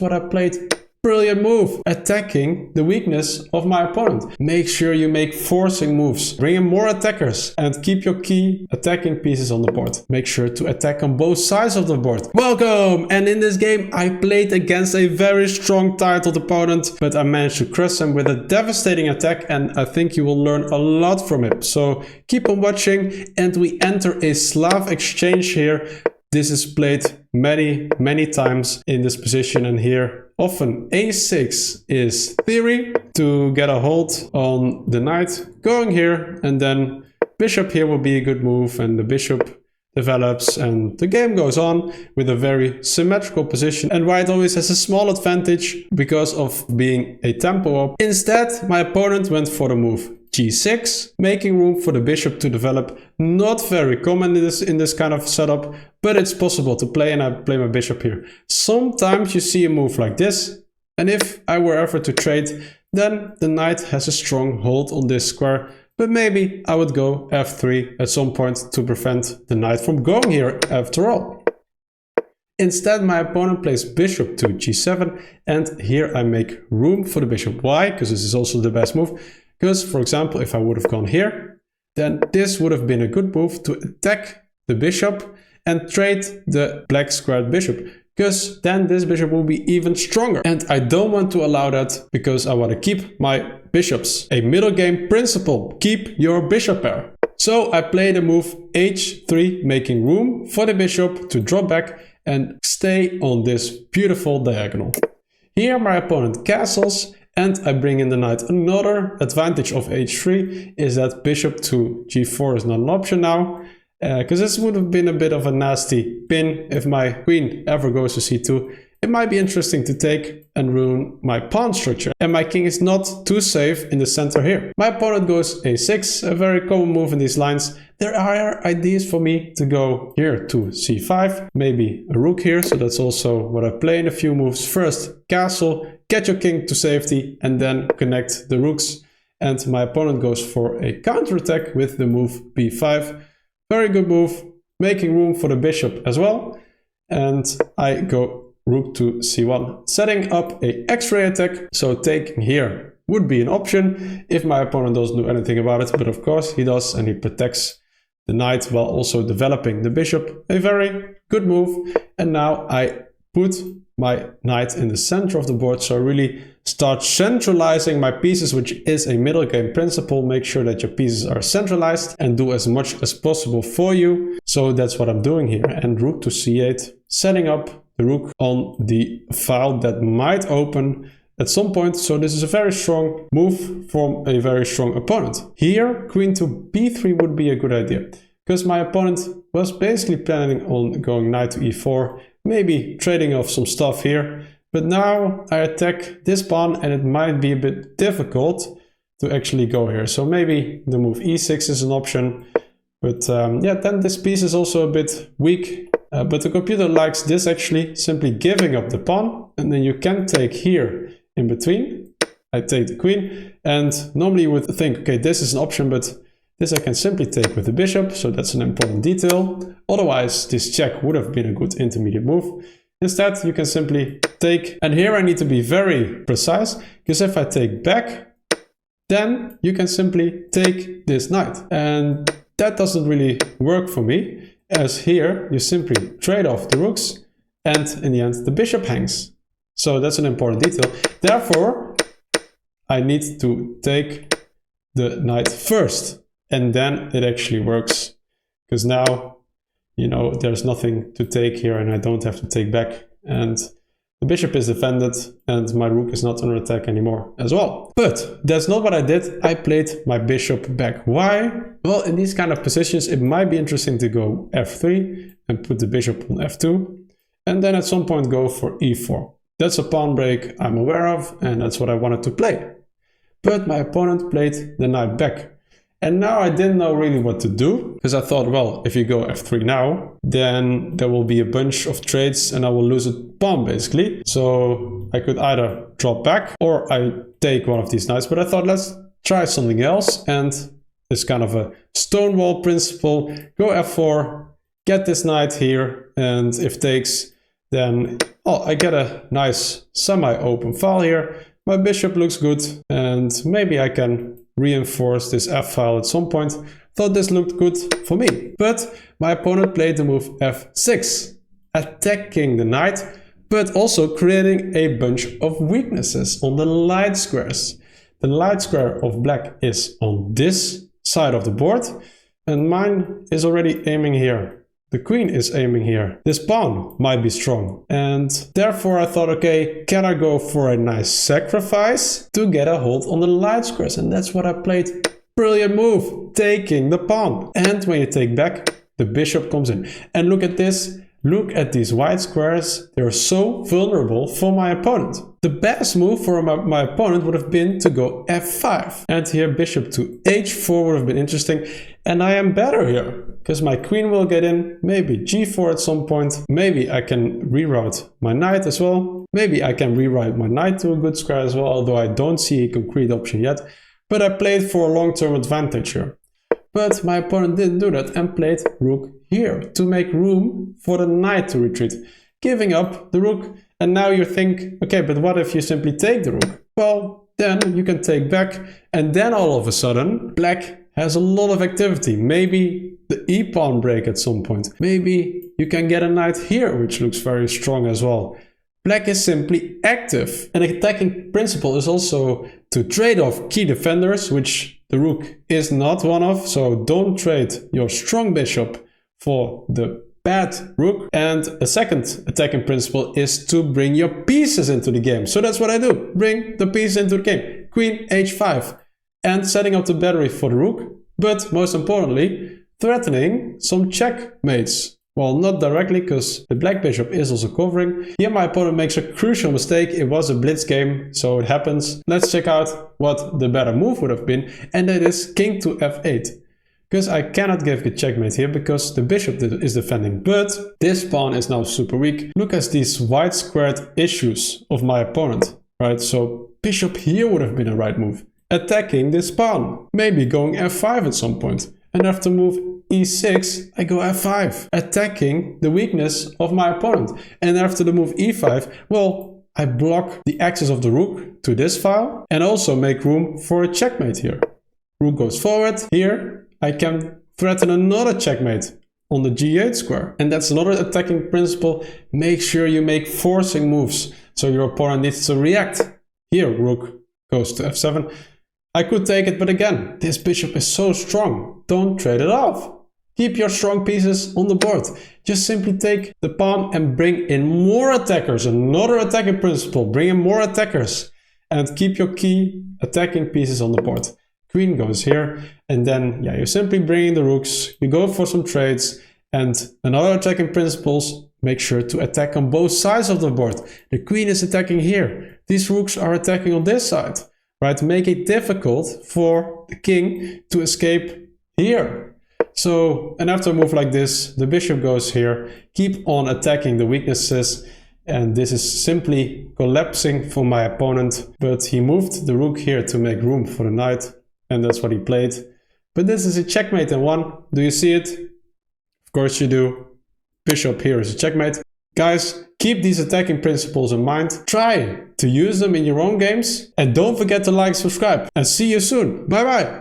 what I played. Brilliant move, attacking the weakness of my opponent. Make sure you make forcing moves, bring in more attackers and keep your key attacking pieces on the board. Make sure to attack on both sides of the board. Welcome! And in this game I played against a very strong titled opponent, but I managed to crush him with a devastating attack, and I think you will learn a lot from it. So keep on watching, and we enter a Slav exchange here. This is played many times in this position, and here often a6 is theory to get a hold on the knight going here, and then bishop here will be a good move, and the bishop develops and the game goes on with a very symmetrical position, and white always has a small advantage because of being a tempo up. Instead, my opponent went for the move g6, making room for the bishop to develop. Not very common in this kind of setup, but it's possible to play, and I play my bishop here. Sometimes you see a move like this, and if I were ever to trade, then the knight has a strong hold on this square, but maybe I would go f3 at some point to prevent the knight from going here after all. Instead, my opponent plays bishop to g7, and here I make room for the bishop. Why? Because this is also the best move. Because, for example, if I would have gone here, then this would have been a good move to attack the bishop and trade the black squared bishop, because then this bishop will be even stronger. And I don't want to allow that, because I want to keep my bishops. A middle game principle, keep your bishop pair. So I play the move h3, making room for the bishop to drop back and stay on this beautiful diagonal. Here my opponent castles, and I bring in the knight. Another advantage of h3 is that bishop to g4 is not an option now, because this would have been a bit of a nasty pin if my queen ever goes to c2. It might be interesting to take and ruin my pawn structure, and my king is not too safe in the center here. My opponent goes a6, a very common move in these lines. There are ideas for me to go here to c5, maybe a rook here, so that's also what I play in a few moves. First, castle, get your king to safety, and then connect the rooks. And my opponent goes for a counterattack with the move b5. Very good move, making room for the bishop as well. And I go rook to c1, setting up a x-ray attack. So taking here would be an option if my opponent doesn't do anything about it, but of course he does, and he protects the knight while also developing the bishop. A very good move. And now I put my knight in the center of the board, so I really start centralizing my pieces, which is a middle game principle. Make sure that your pieces are centralized and do as much as possible for you. So that's what I'm doing here. And rook to c8, setting up the rook on the file that might open at some point. So this is a very strong move from a very strong opponent. Here, queen to b3 would be a good idea, because my opponent was basically planning on going knight to e4, maybe trading off some stuff here. But now I attack this pawn, and it might be a bit difficult to actually go here. So maybe the move e6 is an option. But yeah, then this piece is also a bit weak. But the computer likes this actually, simply giving up the pawn, and then you can take here in between. I take the queen, and normally you would think, okay, this is an option, but this I can simply take with the bishop, so that's an important detail. Otherwise, this check would have been a good intermediate move. Instead, you can simply take, and here I need to be very precise, because if I take back, then you can simply take this knight. And that doesn't really work for me, as here you simply trade off the rooks, and in the end the bishop hangs. So that's an important detail. Therefore, I need to take the knight first, and then it actually works, because now, you know, there's nothing to take here, and I don't have to take back, and the bishop is defended, and my rook is not under attack anymore as well. But that's not what I did. I played my bishop back. Why? Well, in these kind of positions, it might be interesting to go f3 and put the bishop on f2, and then at some point go for e4. That's a pawn break I'm aware of, and that's what I wanted to play. But my opponent played the knight back. And now I didn't know really what to do, because I thought, well, if you go f3 now, then there will be a bunch of trades and I will lose a pawn basically. So I could either drop back or I take one of these knights, but I thought, let's try something else. And it's kind of a stonewall principle. Go f4, get this knight here, and if takes, then I get a nice semi-open file here. My bishop looks good, and maybe I can reinforce this f file at some point. Thought this looked good for me. But my opponent played the move f6, attacking the knight, but also creating a bunch of weaknesses on the light squares. The light square of black is on this side of the board, and mine is already aiming here. The queen is aiming here. This pawn might be strong. And therefore I thought, okay, can I go for a nice sacrifice to get a hold on the light squares? And that's what I played. Brilliant move, taking the pawn. And when you take back, the bishop comes in. And look at this. Look at these white squares. They're so vulnerable for my opponent. The best move for my opponent would have been to go f5. And here bishop to h4 would have been interesting. And I am better here, because my queen will get in, maybe g4 at some point. Maybe I can reroute my knight as well. Maybe I can rewrite my knight to a good square as well, although I don't see a concrete option yet. But I played for a long-term advantage here. But my opponent didn't do that and played rook here to make room for the knight to retreat, giving up the rook. And now you think, okay, but what if you simply take the rook? Well, then you can take back, and then all of a sudden, black has a lot of activity. Maybe the e-pawn break at some point. Maybe you can get a knight here, which looks very strong as well. Black is simply active. An attacking principle is also to trade off key defenders, which the rook is not one of. So don't trade your strong bishop for the bad rook. And a second attacking principle is to bring your pieces into the game. So that's what I do. Bring the pieces into the game. Queen h5. And setting up the battery for the rook. But most importantly, threatening some checkmates. Well, not directly, because the black bishop is also covering. Here my opponent makes a crucial mistake. It was a blitz game, so it happens. Let's check out what the better move would have been. And that is king to f8. Because I cannot give a checkmate here, because the bishop is defending. But this pawn is now super weak. Look at these white squared issues of my opponent. Right, so bishop here would have been a right move. Attacking this pawn. Maybe going f5 at some point. And after move e6, I go f5. Attacking the weakness of my opponent. And after the move e5, well, I block the access of the rook to this file. And also make room for a checkmate here. Rook goes forward. Here, I can threaten another checkmate on the g8 square. And that's another attacking principle. Make sure you make forcing moves. So your opponent needs to react. Here, rook goes to f7. I could take it, but again, this bishop is so strong. Don't trade it off. Keep your strong pieces on the board. Just simply take the pawn and bring in more attackers. Another attacking principle. Bring in more attackers. And keep your key attacking pieces on the board. Queen goes here. And then, yeah, you simply bring in the rooks. You go for some trades. And another attacking principles. Make sure to attack on both sides of the board. The queen is attacking here. These rooks are attacking on this side. Right, make it difficult for the king to escape here. So, and after a move like this, the bishop goes here. Keep on attacking the weaknesses. And this is simply collapsing for my opponent. But he moved the rook here to make room for the knight. And that's what he played. But this is a checkmate in one. Do you see it? Of course you do. Bishop here is a checkmate. Guys, keep these attacking principles in mind. Try to use them in your own games. And don't forget to like, subscribe. And see you soon. Bye bye.